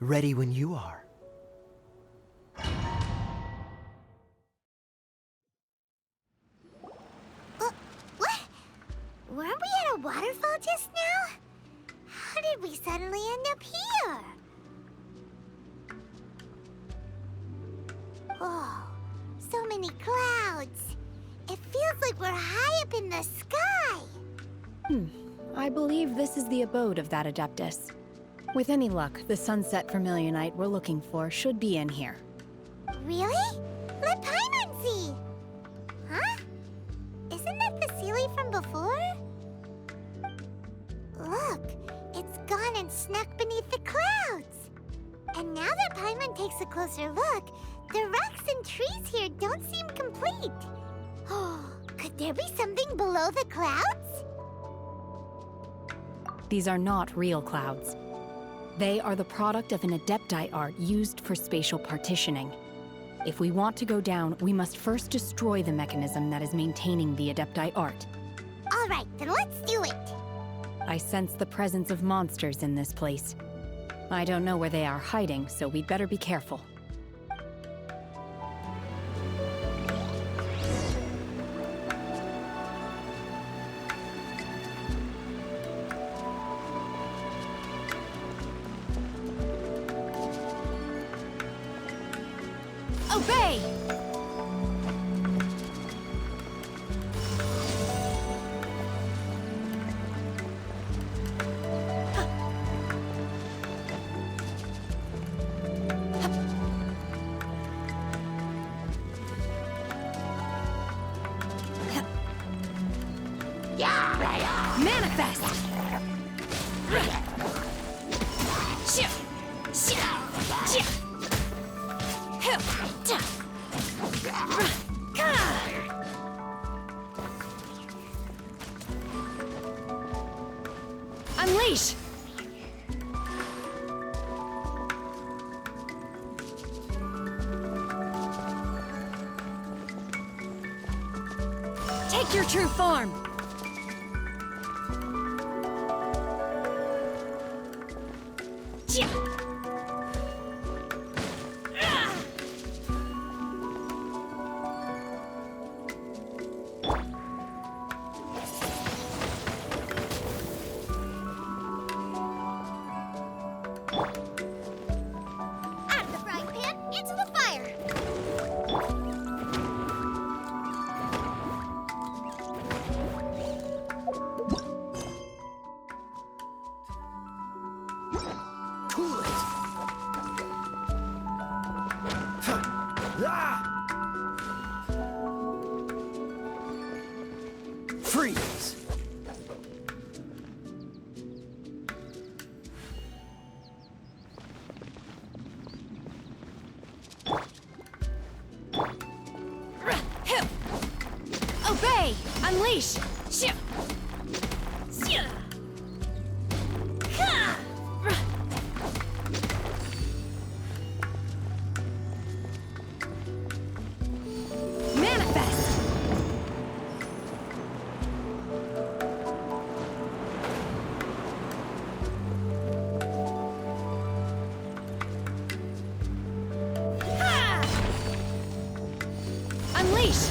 Ready when you are. What? Weren't we at a waterfall just now? How did we suddenly end up here? Oh, so many clouds. It feels like we're high up in the sky. I believe this is the abode of that Adeptus. With any luck, the sunset Vermilionite we're looking for should be in here. Really? Let Paimon see! Huh? Isn't that the Sealy from before? Look, it's gone and snuck beneath the clouds. And now that Paimon takes a closer look, the rocks and trees here don't seem complete. Oh, could there be something below the clouds? These are not real clouds. They are the product of an Adepti art used for spatial partitioning. If we want to go down, we must first destroy the mechanism that is maintaining the Adepti art. All right, then let's do it. I sense the presence of monsters in this place. I don't know where they are hiding, so we'd better be careful. Obey! Manifest! Unleash! Take your true form! Out of the frying pan, into the fire. Cool it. Freeze. Obey! Unleash! Manifest! Unleash!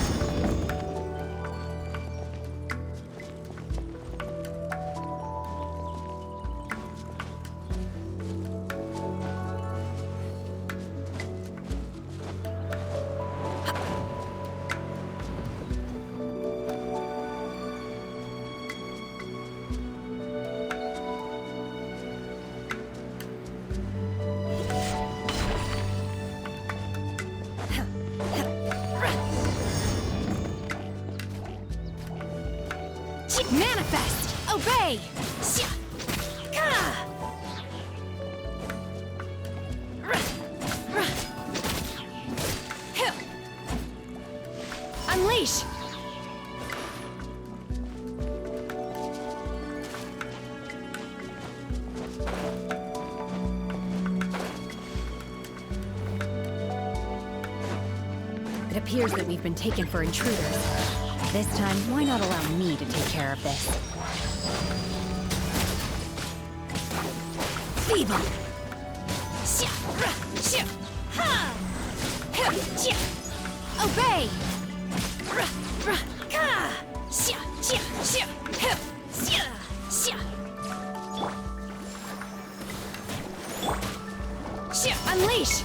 Manifest! Obey! Unleash! It appears that we've been taken for intruders. This time, why not allow me to take care of this? Feeble! Obey! Unleash!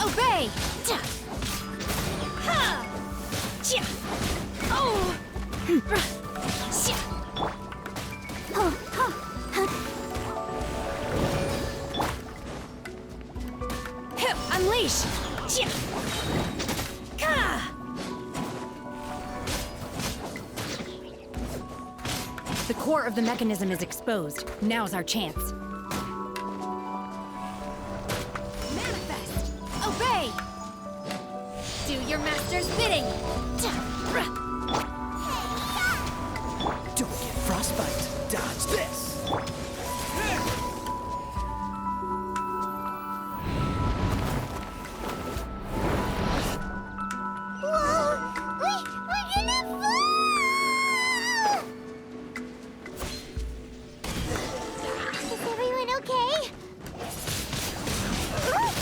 Obey! Unleash! The core of the mechanism is exposed. Now's our chance. Manifest! Obey! Do your master's bidding! Don't get frostbite. Dodge this. Whoa! We're gonna fall! Is everyone okay? Look!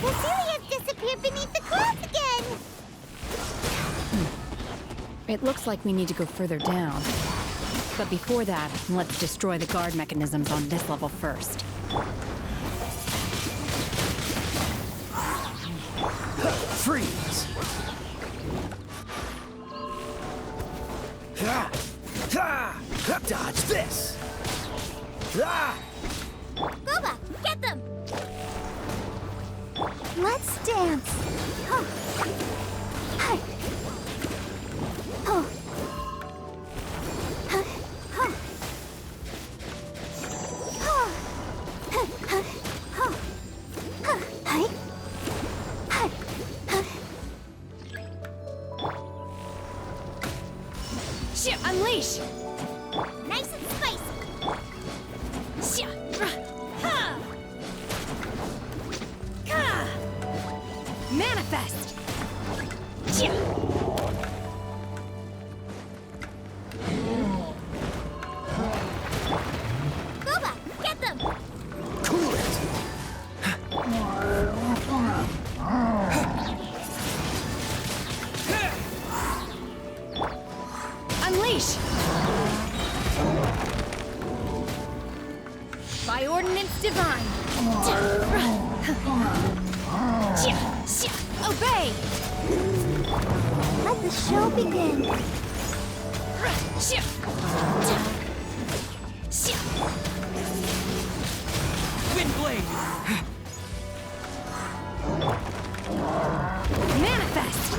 The Celia's disappeared beneath the clouds again! It looks like we need to go further down. But before that, let's destroy the guard mechanisms on this level first. Freeze. Ha! Ha! Dodge this. Ah! Boba, get them! Let's dance! Huh. Hi. Oh. Huh. Huh. Oh. Huh. Huh. Huh. Huh. Hi. Hi. Huh. Unleash! Nice and spicy! Manifest! Boba, get them! Cool it. Unleash! By ordinance divine! Obey! Let the show begin! Wind blade. Manifest!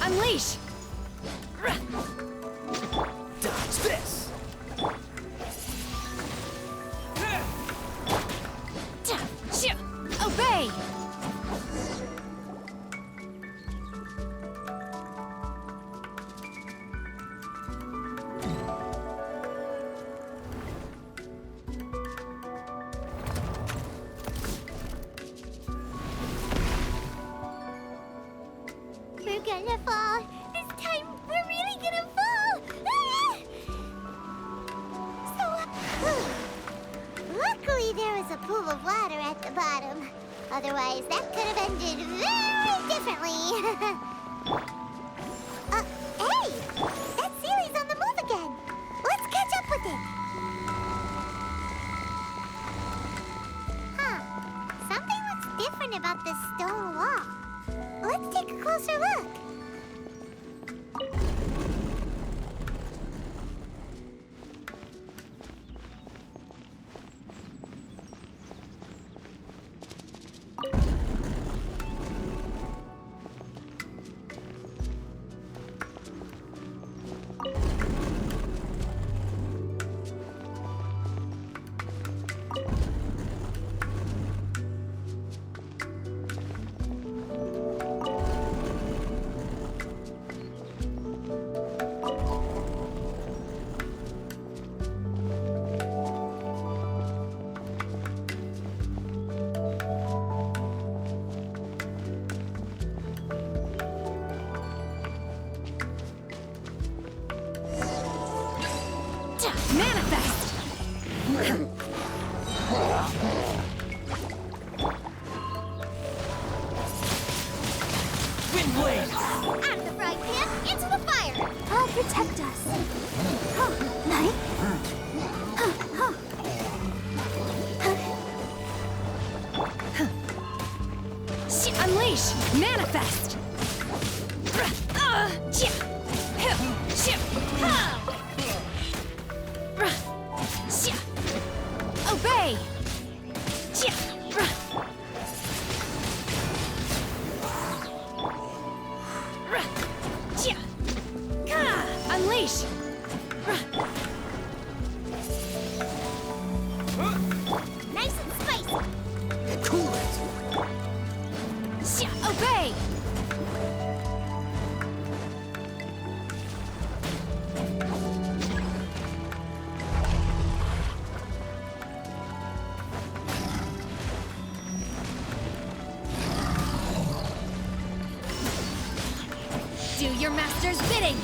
Unleash! Dodge this. Obey! We're gonna fall! This time, we're really gonna fall! So, luckily there was a pool of water at the bottom. Otherwise, that could have ended very differently. Hey! That Sealy's on the move again! Let's catch up with it! Huh. Something looks different about this stone wall. Let's take a closer look. Manifest! Obey! Unleash! Nice and spicy. Cool it. Obey! Do your master's bidding!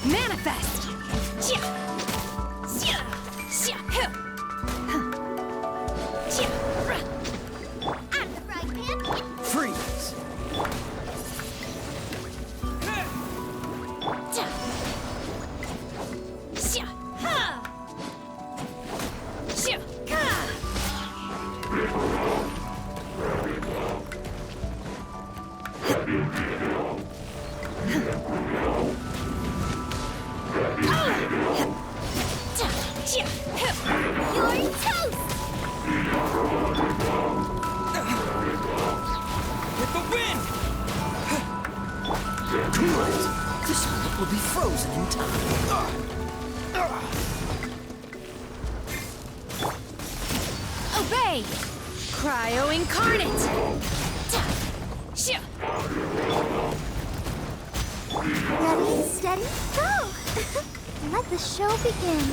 Manifest! Out of the frying pan. Freeze. You're toast. With the wind. Cool it. This one will be frozen in time. Obey! Cryo incarnate! Ready, steady, go. Let the show begin.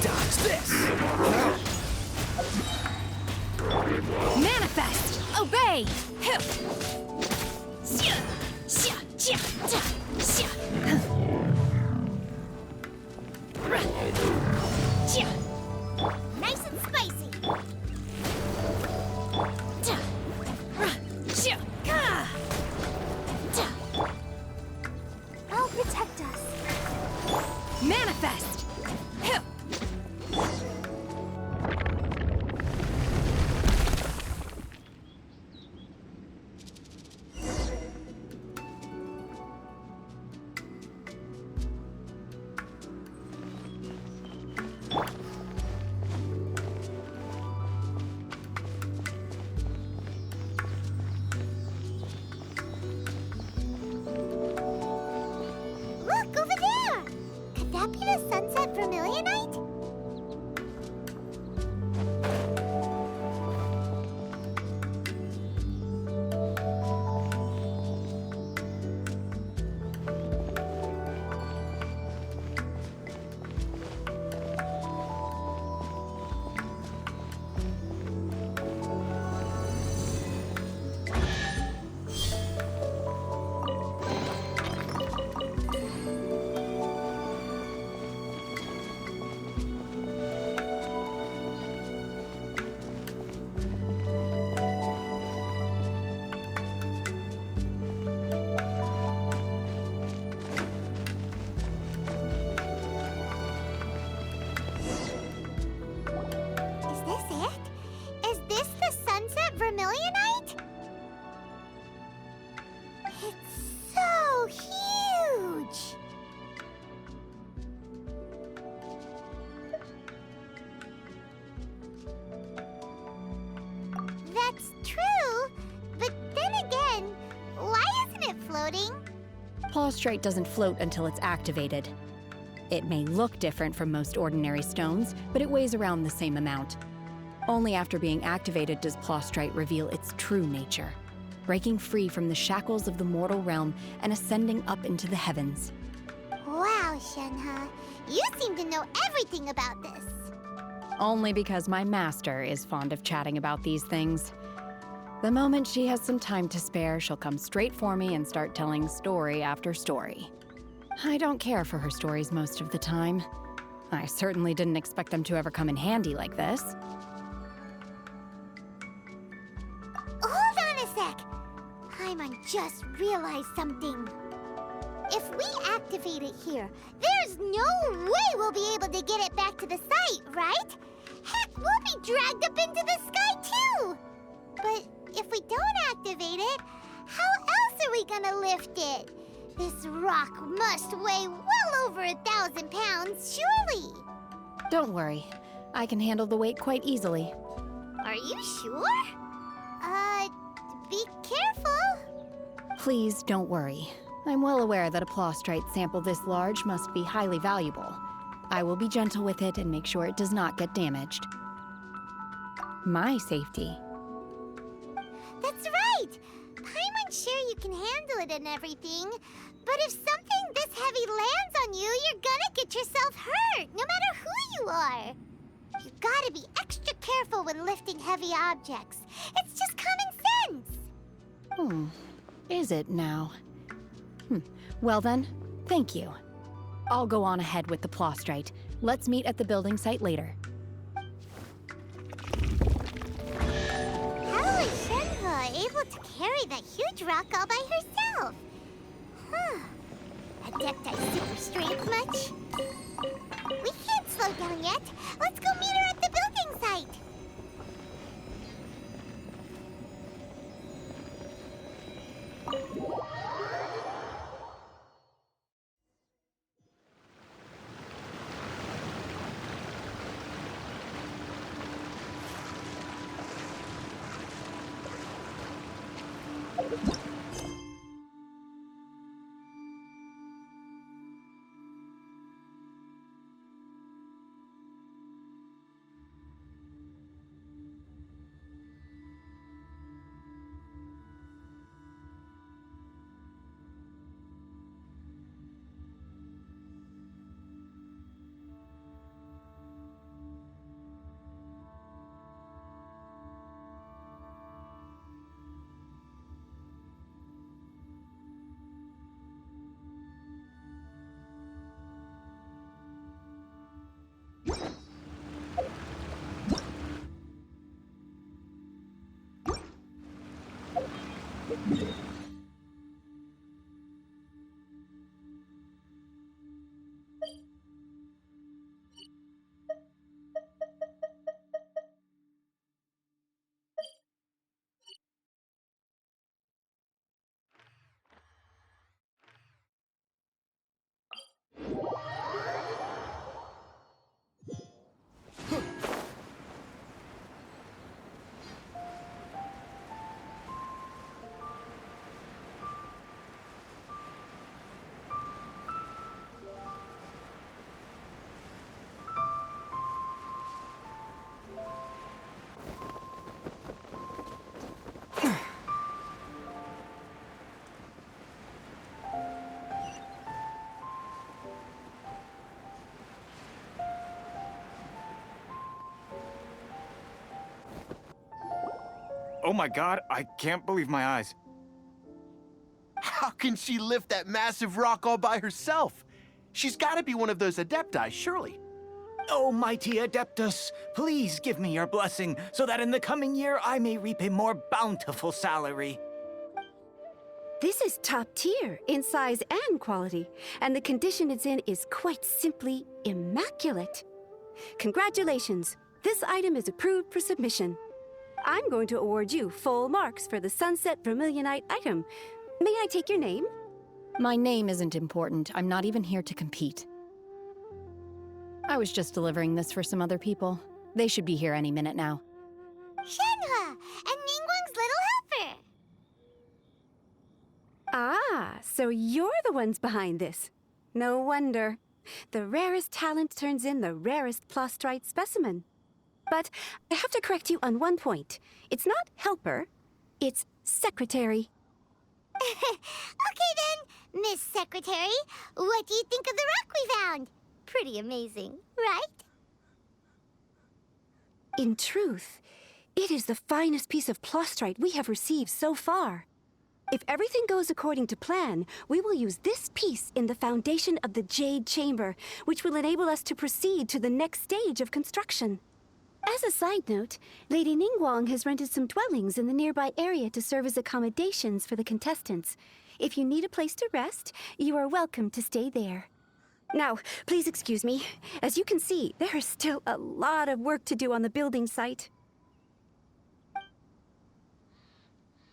Dodge this. Manifest! Obey! Nice and spicy. Oh, protect us. Manifest! Look, over there. Could that be the sunset vermilionite? Is this it? Is this the sunset vermilionite? It's so huge! That's true, but then again, why isn't it floating? Plaustrite doesn't float until it's activated. It may look different from most ordinary stones, but it weighs around the same amount. Only after being activated does Plaustrite reveal its true nature, breaking free from the shackles of the mortal realm and ascending up into the heavens. Wow, Shenhe, you seem to know everything about this. Only because my master is fond of chatting about these things. The moment she has some time to spare, she'll come straight for me and start telling story after story. I don't care for her stories most of the time. I certainly didn't expect them to ever come in handy like this. Hold on a sec! Paimon just realized something. If we activate it here, there's no way we'll be able to get it back to the site, right? Heck, we'll be dragged up into the sky too! But if we don't activate it, how else are we gonna lift it? This rock must weigh well over 1,000 pounds, surely! Don't worry. I can handle the weight quite easily. Are you sure? Be careful! Please don't worry. I'm well aware that a plostrite sample this large must be highly valuable. I will be gentle with it and make sure it does not get damaged. My safety. That's right! Paimon's sure you can handle it and everything, but if something this heavy lands on you, you're gonna get yourself hurt, no matter who you are. You gotta be extra careful when lifting heavy objects. It's just common sense. Is it now? Well then, thank you. I'll go on ahead with the plostrite. Let's meet at the building site later. How is Shenhe able to carry that huge rock all by herself? Adepti super strength much? We can't slow down yet. Let's go meet her at the building site. Oh my god, I can't believe my eyes. How can she lift that massive rock all by herself? She's gotta be one of those Adepti, surely. Oh, mighty Adeptus, please give me your blessing so that in the coming year I may reap a more bountiful salary. This is top tier in size and quality, and the condition it's in is quite simply immaculate. Congratulations, this item is approved for submission. I'm going to award you full marks for the Sunset Vermilionite item. May I take your name? My name isn't important. I'm not even here to compete. I was just delivering this for some other people. They should be here any minute now. Shenhe and Ningguang's little helper. Ah, so you're the ones behind this. No wonder. The rarest talent turns in the rarest plostrite specimen. But I have to correct you on one point. It's not helper, it's secretary. Okay then, Miss Secretary, what do you think of the rock we found? Pretty amazing, right? In truth, it is the finest piece of plostrite we have received so far. If everything goes according to plan, we will use this piece in the foundation of the Jade Chamber, which will enable us to proceed to the next stage of construction. As a side note, Lady Ningguang has rented some dwellings in the nearby area to serve as accommodations for the contestants. If you need a place to rest, you are welcome to stay there. Now, please excuse me. As you can see, there is still a lot of work to do on the building site.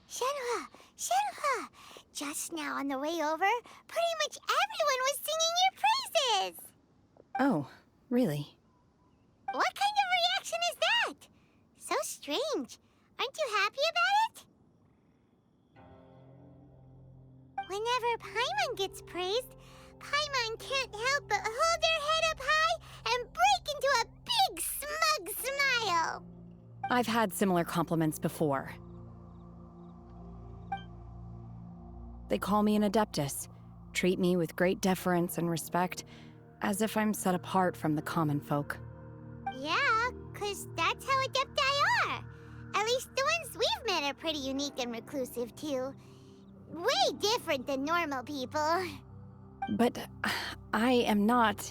Shenhua! Shenhua! Just now on the way over, pretty much everyone was singing your praises! Oh, really? What kind of reaction is that? So strange. Aren't you happy about it? Whenever Paimon gets praised, Paimon can't help but hold her head up high and break into a big, smug smile. I've had similar compliments before. They call me an Adeptus, treat me with great deference and respect, as if I'm set apart from the common folk. Yeah, 'cause that's how Adepti are. At least the ones we've met are pretty unique and reclusive, too. Way different than normal people. But I am not...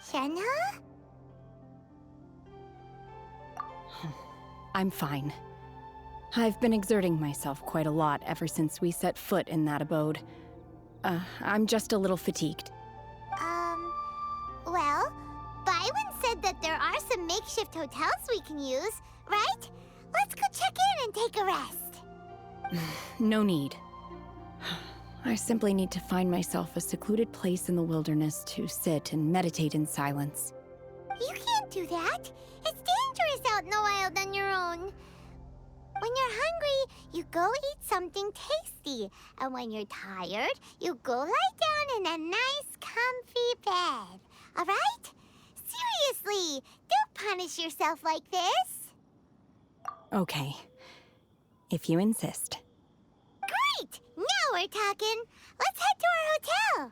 Shenhua? I'm fine. I've been exerting myself quite a lot ever since we set foot in that abode. I'm just a little fatigued. Well, Byron said that there are some makeshift hotels we can use, right? Let's go check in and take a rest. No need. I simply need to find myself a secluded place in the wilderness to sit and meditate in silence. You can't do that. It's dangerous out in the wild on your own. When you're hungry, you go eat something tasty. And when you're tired, you go lie down in a nice, comfy bed. All right? Seriously, don't punish yourself like this. Okay. If you insist. Great! Now we're talking. Let's head to our hotel.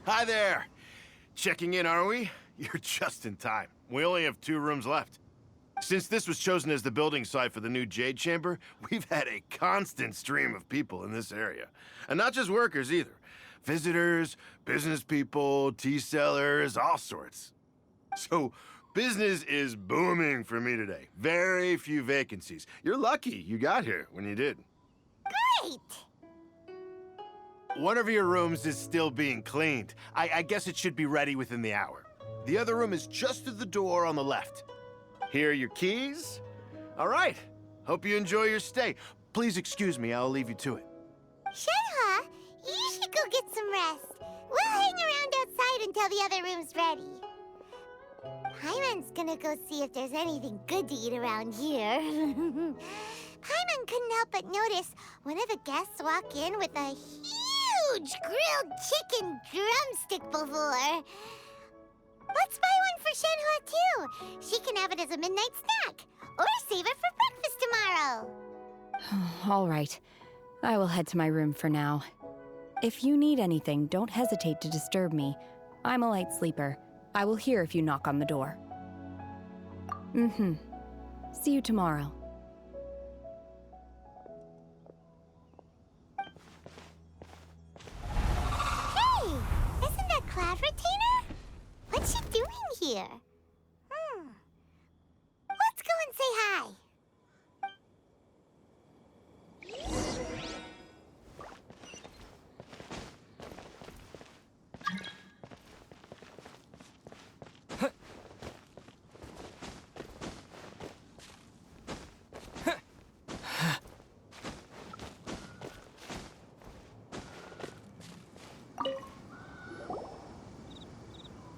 Hi there. Checking in, are we? You're just in time. We only have 2 rooms left. Since this was chosen as the building site for the new Jade Chamber, we've had a constant stream of people in this area. And not just workers either. Visitors, business people, tea sellers, all sorts. So, business is booming for me today. Very few vacancies. You're lucky you got here when you did. Great! One of your rooms is still being cleaned. I guess it should be ready within the hour. The other room is just to the door on the left. Here are your keys. All right. Hope you enjoy your stay. Please excuse me, I'll leave you to it. Shenhua, you should go get some rest. We'll hang around outside until the other room's ready. Paimon's gonna go see if there's anything good to eat around here. Paimon couldn't help but notice one of the guests walk in with a huge grilled chicken drumstick before. Let's buy one for Shenhua, too. She can have it as a midnight snack. Or save it for breakfast tomorrow. All right. I will head to my room for now. If you need anything, don't hesitate to disturb me. I'm a light sleeper. I will hear if you knock on the door. See you tomorrow. Hey! Isn't that Cloud Retainer? What's she doing here? Let's go and say hi.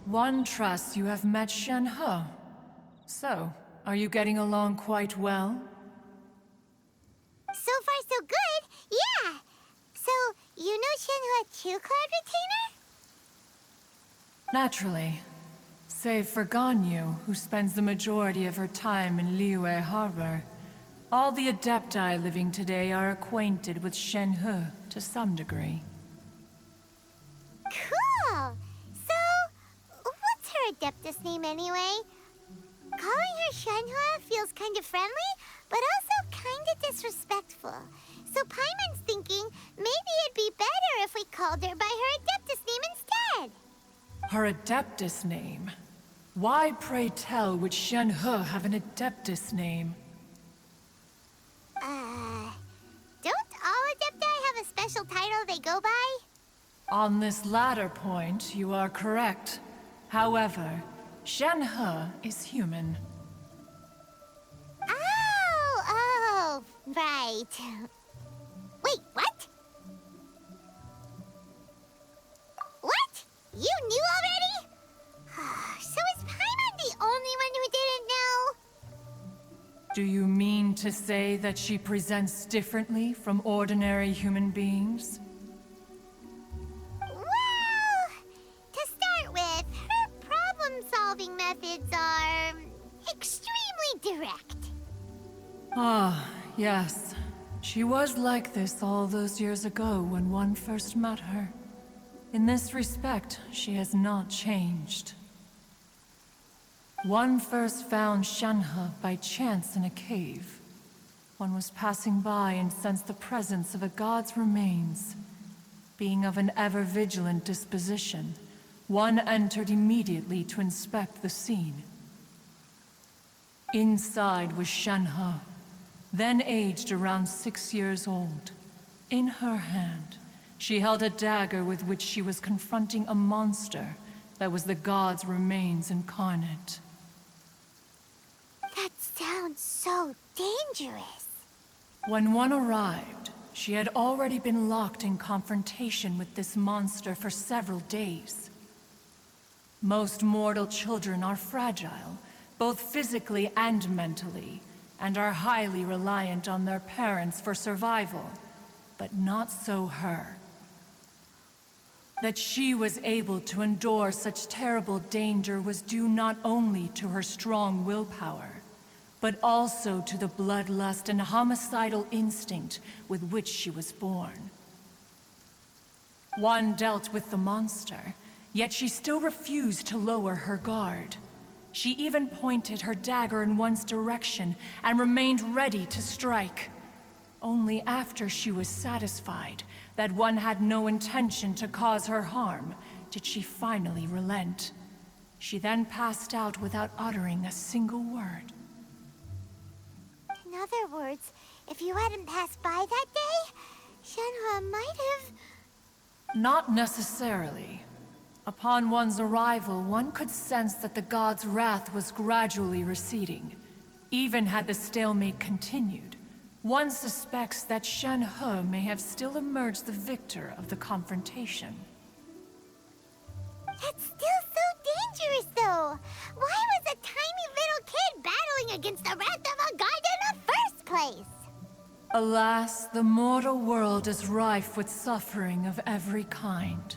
One trusts you have met Shenhe. So, are you getting along quite well? So far, so good. Yeah. So, you know Shenhua too, Cloud Retainer? Naturally. Save for Ganyu, who spends the majority of her time in Liyue Harbor. All the Adepti living today are acquainted with Shenhe to some degree. Cool. So, what's her Adeptus name anyway? Calling her Shenhua feels kind of friendly, but also kind of disrespectful. So Paimon's thinking maybe it'd be better if we called her by her Adeptus name instead. Her Adeptus name? Why, pray tell, would Shenhe have an Adeptus name? Don't all Adepti have a special title they go by? On this latter point, you are correct. However, Shenhe is human. Oh, right. Wait, what? What? You knew already? So is Paimon the only one who didn't know? Do you mean to say that she presents differently from ordinary human beings? Well, to start with, her problem-solving methods are extremely direct. Ah, yes. She was like this all those years ago when one first met her. In this respect, she has not changed. One first found Shenhe by chance in a cave. One was passing by and sensed the presence of a god's remains. Being of an ever-vigilant disposition, one entered immediately to inspect the scene. Inside was Shenhe, then aged around 6 years old. In her hand, she held a dagger with which she was confronting a monster that was the god's remains incarnate. That sounds so dangerous. When one arrived, she had already been locked in confrontation with this monster for several days. Most mortal children are fragile, both physically and mentally, and are highly reliant on their parents for survival, but not so her. That she was able to endure such terrible danger was due not only to her strong willpower, but also to the bloodlust and homicidal instinct with which she was born. One dealt with the monster, yet she still refused to lower her guard. She even pointed her dagger in one's direction and remained ready to strike. Only after she was satisfied that one had no intention to cause her harm did she finally relent. She then passed out without uttering a single word. In other words, if you hadn't passed by that day, Shenhua might have... Not necessarily. Upon one's arrival, one could sense that the god's wrath was gradually receding. Even had the stalemate continued, one suspects that Shenhe may have still emerged the victor of the confrontation. That's still so dangerous, though. Why was a tiny little kid battling against the wrath of a god in the first place? Alas, the mortal world is rife with suffering of every kind.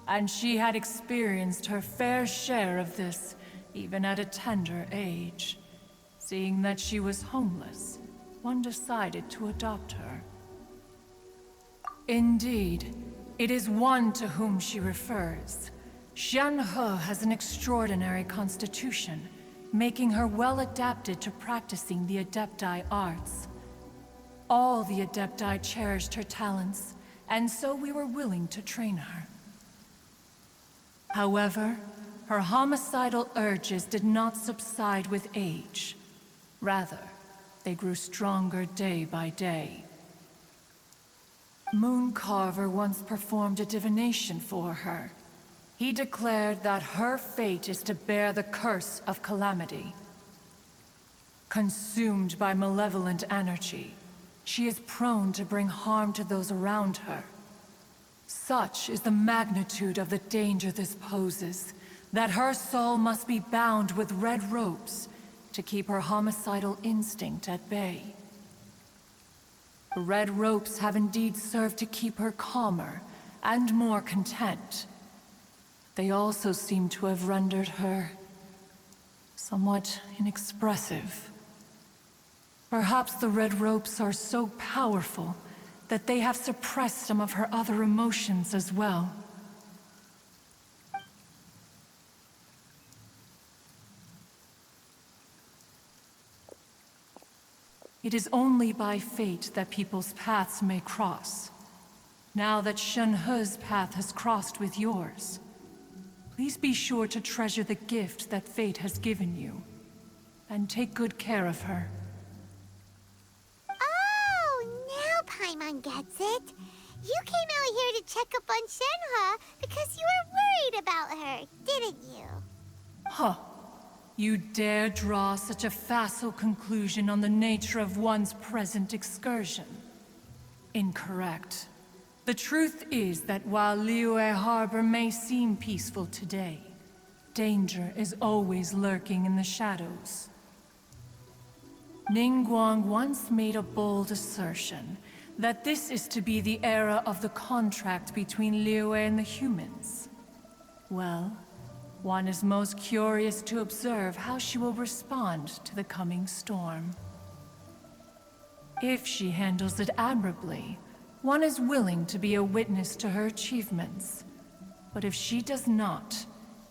And she had experienced her fair share of this, even at a tender age. Seeing that she was homeless, one decided to adopt her. Indeed, it is one to whom she refers. Shenhe has an extraordinary constitution, making her well adapted to practicing the Adepti arts. All the Adepti cherished her talents, and so we were willing to train her. However, her homicidal urges did not subside with age. Rather, they grew stronger day by day. Mooncarver once performed a divination for her. He declared that her fate is to bear the curse of calamity. Consumed by malevolent energy, she is prone to bring harm to those around her. Such is the magnitude of the danger this poses, that her soul must be bound with red ropes to keep her homicidal instinct at bay. The red ropes have indeed served to keep her calmer and more content. They also seem to have rendered her somewhat inexpressive. Perhaps the red ropes are so powerful that they have suppressed some of her other emotions as well. It is only by fate that people's paths may cross. Now that Shenhe's path has crossed with yours, please be sure to treasure the gift that fate has given you, and take good care of her. Oh, now Paimon gets it. You came out here to check up on Shenhe because you were worried about her, didn't you? Huh. You dare draw such a facile conclusion on the nature of one's present excursion? Incorrect. The truth is that while Liyue Harbor may seem peaceful today, danger is always lurking in the shadows. Ningguang once made a bold assertion that this is to be the era of the contract between Liyue and the humans. Well, one is most curious to observe how she will respond to the coming storm. If she handles it admirably, one is willing to be a witness to her achievements. But if she does not,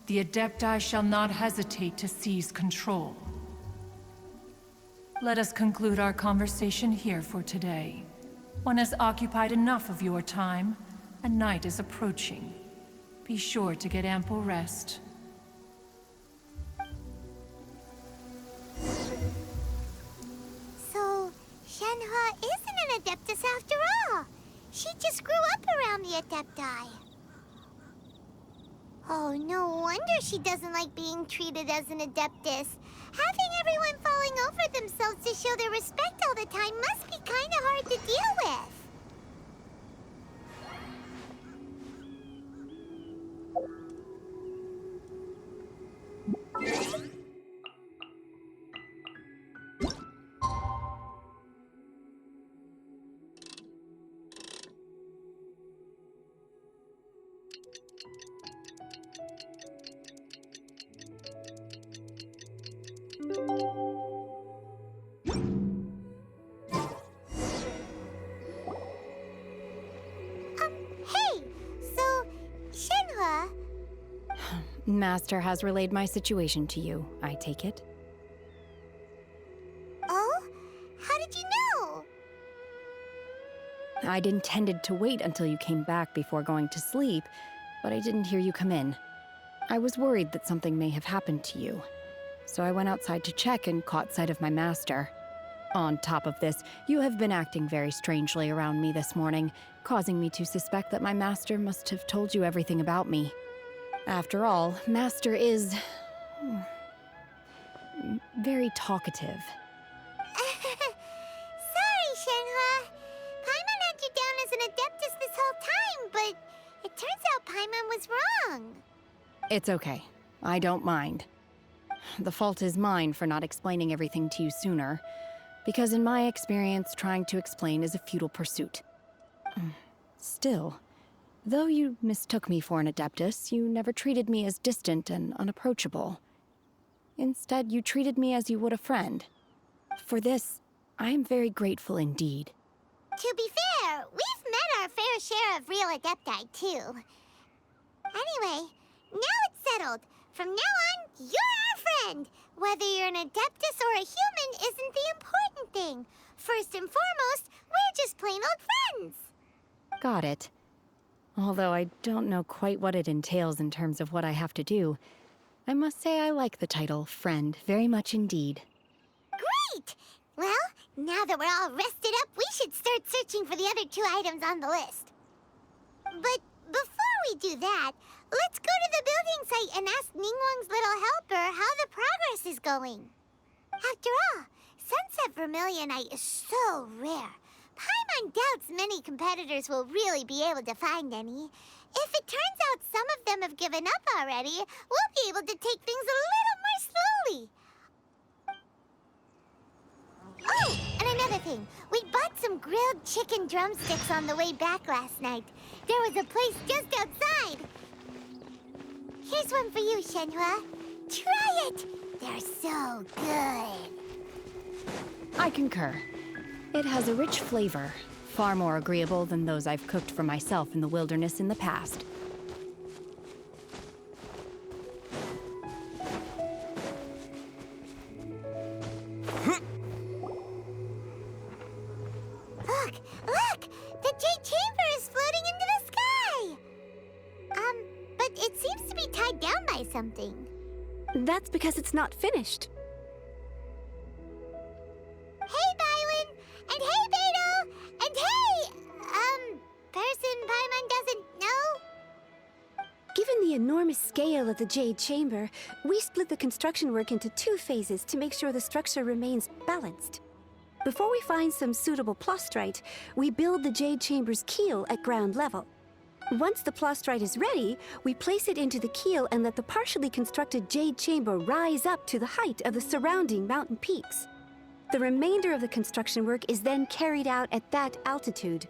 the Adepti shall not hesitate to seize control. Let us conclude our conversation here for today. One has occupied enough of your time, and night is approaching. Be sure to get ample rest. So, Shenhe isn't an Adeptus after all. She just grew up around the Adepti. Oh, no wonder she doesn't like being treated as an Adeptus. Having everyone falling over themselves to show their respect all the time must be kind of hard to deal with. Hey, so, Shenhe... Master has relayed my situation to you, I take it. Oh? How did you know? I'd intended to wait until you came back before going to sleep, but I didn't hear you come in. I was worried that something may have happened to you, so I went outside to check and caught sight of my master. On top of this, you have been acting very strangely around me this morning, causing me to suspect that my master must have told you everything about me. After all, Master is... very talkative. Sorry, Shenhe. Paimon had you down as an Adeptus this whole time, but it turns out Paimon was wrong. It's okay. I don't mind. The fault is mine for not explaining everything to you sooner, because in my experience, trying to explain is a futile pursuit. Still, though you mistook me for an Adeptus, you never treated me as distant and unapproachable. Instead, you treated me as you would a friend. For this, I am very grateful indeed. To be fair, we've met our fair share of real Adepti, too. Anyway, now it's settled. From now on, you're our friend. Whether you're an Adeptus or a human isn't the important thing. First and foremost, we're just plain old friends. Got it. Although I don't know quite what it entails in terms of what I have to do, I must say I like the title friend very much indeed. Great! Well, now that we're all rested up, we should start searching for the other 2 items on the list. But before we do that, let's go to the building site and ask Ningguang's little helper how the progress is going. After all, Sunset Vermilionite is so rare. Paimon doubts many competitors will really be able to find any. If it turns out some of them have given up already, we'll be able to take things a little more slowly. Oh, and another thing. We bought some some grilled chicken drumsticks on the way back last night. There was a place just outside. Here's one for you, Shenhua. Try it! They're so good. I concur. It has a rich flavor, far more agreeable than those I've cooked for myself in the wilderness in the past. Look! The Jade Chamber is floating into the sky! But it seems to be tied down by something. That's because it's not finished. Hey, Bywin! And hey, Beto! And hey, person Paimon doesn't know? Given the enormous scale of the Jade Chamber, we split the construction work into 2 phases to make sure the structure remains balanced. Before we find some suitable plastrite, we build the Jade Chamber's keel at ground level. Once the plastrite is ready, we place it into the keel and let the partially constructed Jade Chamber rise up to the height of the surrounding mountain peaks. The remainder of the construction work is then carried out at that altitude.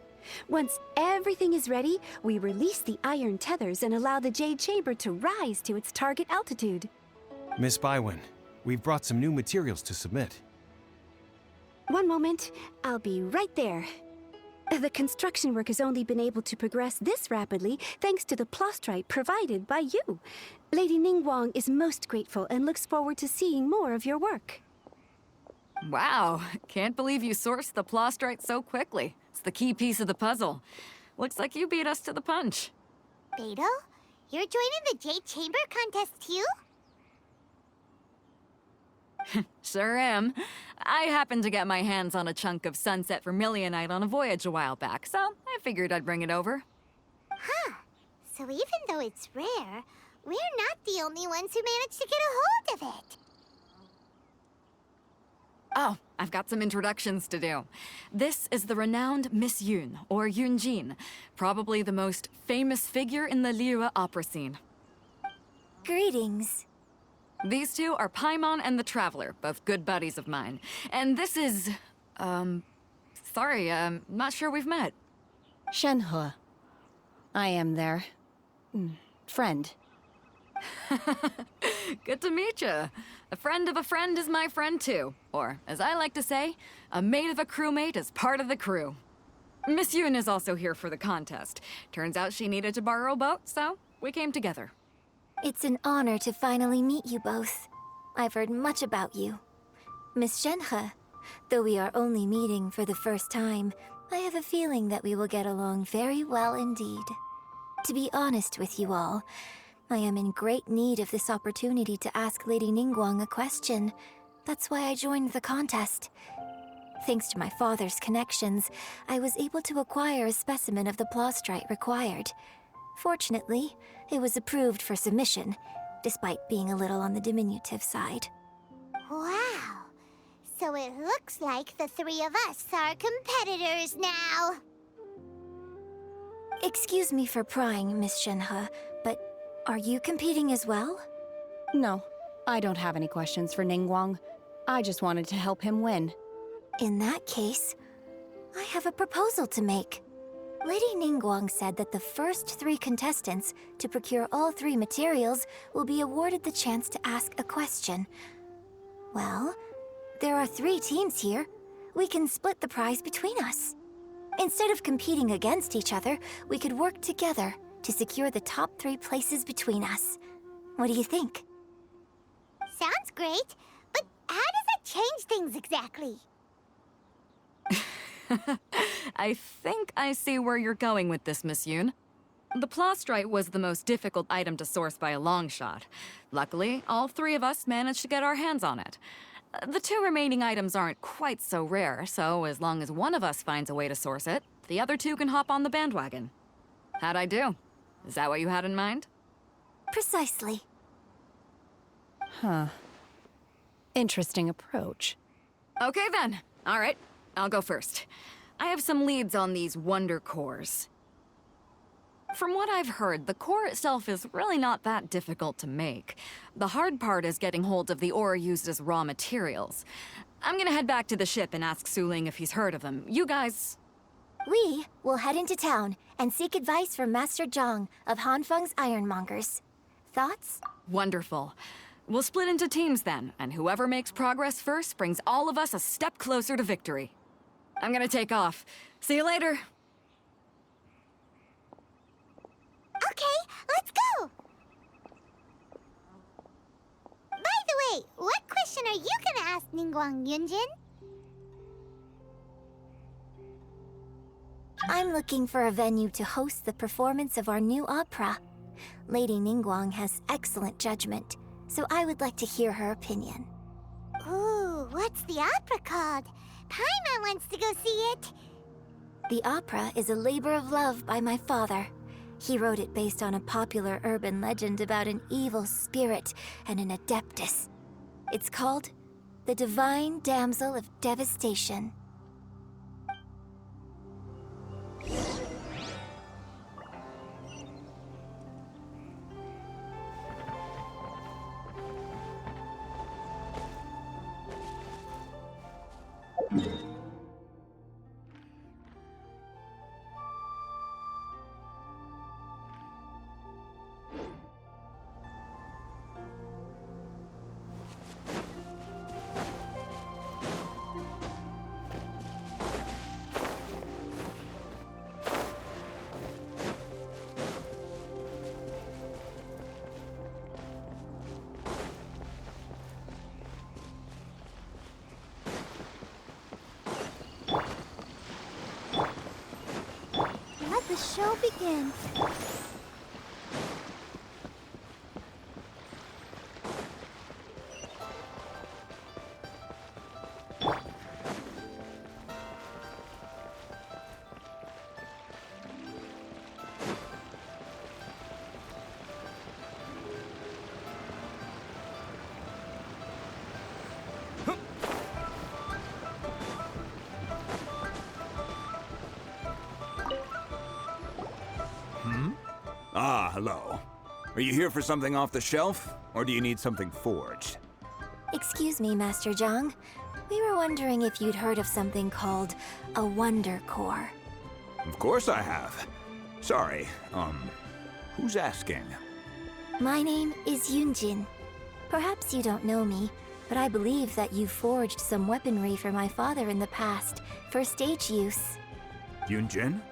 Once everything is ready, we release the iron tethers and allow the Jade Chamber to rise to its target altitude. Miss Bywin, we've brought some new materials to submit. One moment, I'll be right there. The construction work has only been able to progress this rapidly thanks to the plastrite provided by you. Lady Ningguang is most grateful and looks forward to seeing more of your work. Wow, can't believe you sourced the plastrite so quickly. It's the key piece of the puzzle. Looks like you beat us to the punch. Beto? You're joining the Jade Chamber contest too? Sure am. I happened to get my hands on a chunk of sunset vermilionite on a voyage a while back, so I figured I'd bring it over. Huh. So even though it's rare, we're not the only ones who managed to get a hold of it. Oh, I've got some introductions to do. This is the renowned Miss Yun, or Yunjin, probably the most famous figure in the Liyue opera scene. Greetings. These two are Paimon and the Traveler, both good buddies of mine. And this is... sorry, not sure we've met. Shenhua. I am their... friend. Good to meet you. A friend of a friend is my friend too. Or, as I like to say, a mate of a crewmate is part of the crew. Miss Yun is also here for the contest. Turns out she needed to borrow a boat, so we came together. It's an honor to finally meet you both. I've heard much about you. Miss Shenhe, though we are only meeting for the first time, I have a feeling that we will get along very well indeed. To be honest with you all, I am in great need of this opportunity to ask Lady Ningguang a question. That's why I joined the contest. Thanks to my father's connections, I was able to acquire a specimen of the plastrite required. Fortunately, it was approved for submission, despite being a little on the diminutive side. Wow. So it looks like the 3 of us are competitors now. Excuse me for prying, Miss Shenhe, but are you competing as well? No, I don't have any questions for Ningguang. I just wanted to help him win. In that case, I have a proposal to make. Lady Ningguang said that the first 3 contestants to procure all 3 materials will be awarded the chance to ask a question. Well, there are 3 teams here. We can split the prize between us. Instead of competing against each other, we could work together to secure the top 3 places between us. What do you think? Sounds great, but how does that change things exactly? I think I see where you're going with this, Miss Yun. The plastrite was the most difficult item to source by a long shot. Luckily, all 3 of us managed to get our hands on it. The 2 remaining items aren't quite so rare, so as long as one of us finds a way to source it, the other 2 can hop on the bandwagon. How'd I do? Is that what you had in mind? Precisely. Huh. Interesting approach. Okay then. All right, I'll go first. I have some leads on these wonder cores. From what I've heard, the core itself is really not that difficult to make. The hard part is getting hold of the ore used as raw materials. I'm gonna head back to the ship and ask Su Ling if he's heard of them. You guys... We will head into town and seek advice from Master Zhang of Hanfeng's Ironmongers. Thoughts? Wonderful. We'll split into teams then, and whoever makes progress first brings all of us a step closer to victory. I'm gonna take off. See you later. Okay, let's go! By the way, what question are you gonna ask Ningguang, Yunjin? I'm looking for a venue to host the performance of our new opera. Lady Ningguang has excellent judgment, so I would like to hear her opinion. Ooh, what's the opera called? Paimon wants to go see it. The opera is a labor of love by my father. He wrote it based on a popular urban legend about an evil spirit and an adeptus. It's called The Divine Damsel of Devastation. Let the show begin. Ah, hello. Are you here for something off the shelf, or do you need something forged? Excuse me, Master Zhang. We were wondering if you'd heard of something called a Wonder Core. Of course I have. Sorry, who's asking? My name is Yunjin. Perhaps you don't know me, but I believe that you forged some weaponry for my father in the past, for stage use. Yunjin?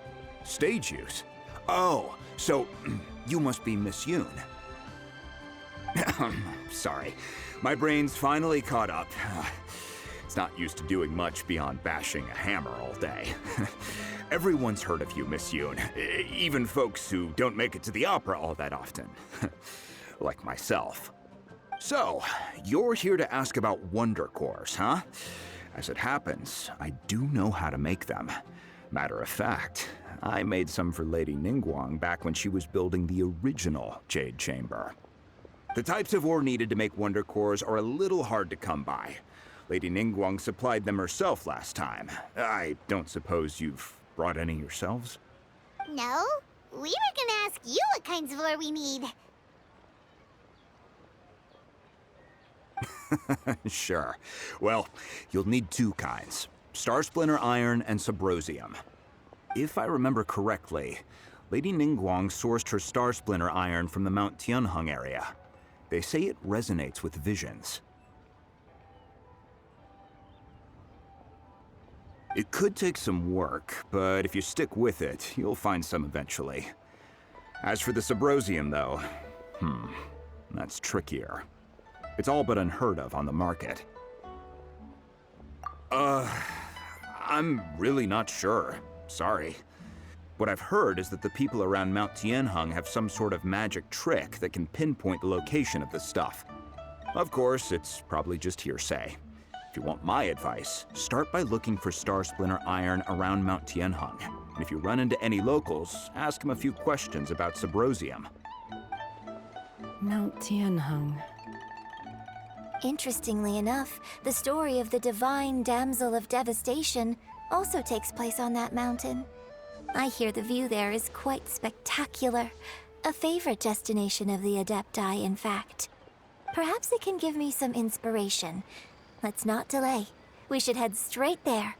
Stage use? Oh, so you must be Miss Yoon. Sorry, my brain's finally caught up. It's not used to doing much beyond bashing a hammer all day. Everyone's heard of you, Miss Yoon, even folks who don't make it to the opera all that often. Like myself. So, you're here to ask about Wonder Cores, huh? As it happens, I do know how to make them. Matter of fact, I made some for Lady Ningguang back when she was building the original Jade Chamber. The types of ore needed to make Wonder Cores are a little hard to come by. Lady Ningguang supplied them herself last time. I don't suppose you've brought any yourselves? No, we were gonna ask you what kinds of ore we need. Sure. Well, you'll need two kinds. Star Splinter Iron and Subrosium. If I remember correctly, Lady Ningguang sourced her Star Splinter Iron from the Mount Tianheng area. They say it resonates with visions. It could take some work, but if you stick with it, you'll find some eventually. As for the Subrosium, though, that's trickier. It's all but unheard of on the market. I'm really not sure. Sorry. What I've heard is that the people around Mount Tianheng have some sort of magic trick that can pinpoint the location of the stuff. Of course, it's probably just hearsay. If you want my advice, start by looking for Star Splinter Iron around Mount Tianheng. And if you run into any locals, ask them a few questions about Subrosium. Mount Tianheng. Interestingly enough, the story of the Divine Damsel of Devastation also takes place on that mountain. I hear the view there is quite spectacular. A favorite destination of the Adepti, in fact. Perhaps it can give me some inspiration. Let's not delay. We should head straight there.